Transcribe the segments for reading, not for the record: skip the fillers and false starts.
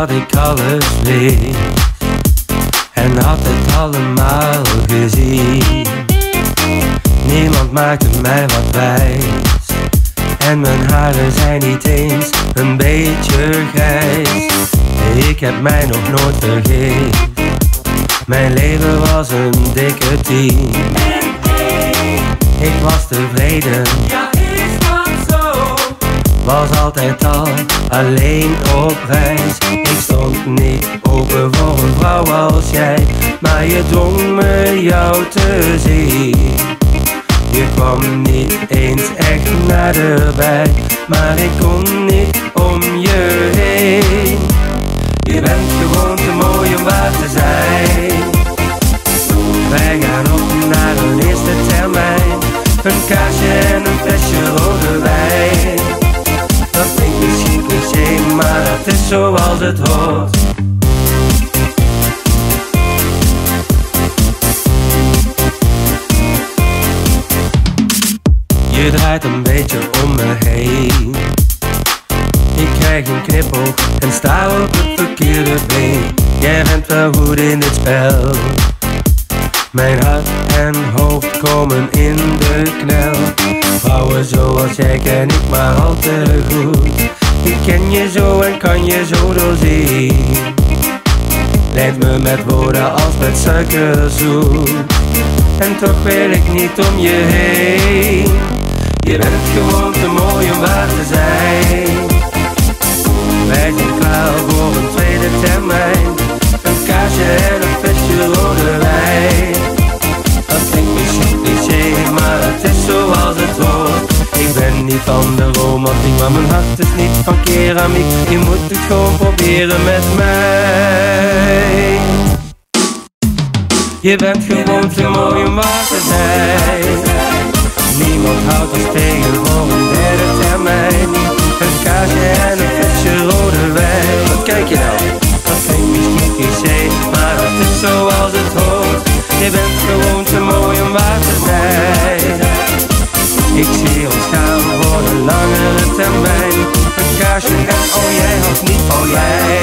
dat ik alles wist en had het allemaal gezien. Niemand maakte mij wat wijs en mijn haren zijn niet eens een beetje grijs. Ik heb mij nog nooit vergeten, mijn leven was een dikke 10. Ik was tevreden, ja is dat zo. was altijd al alleen op reis. Ik stond niet open voor een vrouw als jij, maar je dwong me jou te zien. Je kwam niet eens echt naderbij, maar ik kon niet om je heen. Je bent gewoon te mooi om waar te zijn. Wij gaan op naar een eerste termijn, een kaarsje en een flesje rode wijn. Dat klinkt misschien cliché, maar het is zoals het hoort. Je draait een beetje om me heen. Ik krijg een knipoog en sta op het verkeerde been. Jij bent wel goed in dit spel. Mijn hart en hoofd komen in de knel. Vrouwen zoals jij ken ik maar al te goed. Ik ken je zo en kan je zo doorzien. Leidt me met woorden als met suikerzoet. En toch wil ik niet om je heen. Je bent gewoon te mooi om waar te zijn. Wij zijn klaar voor een tweede termijn, een kaarsje en een flesje rode wijn. Dat klinkt misschien cliché, maar het is zoals het hoort. Ik ben niet van de romantiek, maar mijn hart is niet van keramiek. Je moet het gewoon proberen met mij. Je bent gewoon te mooi om waar te zijn. Niemand houdt ons tegen voor een derde termijn, een kaarsje en een flesje rode wijn. Wat kijk je nou? Dat klinkt misschien cliché, maar het is zoals het hoort. Je bent gewoon te mooi om waar te zijn. Ik zie ons gaan voor een langere termijn, een kaarsje en oh jij houdt niet van mij.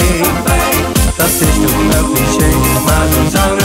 Dat is toch wel cliché, maar zo'n zang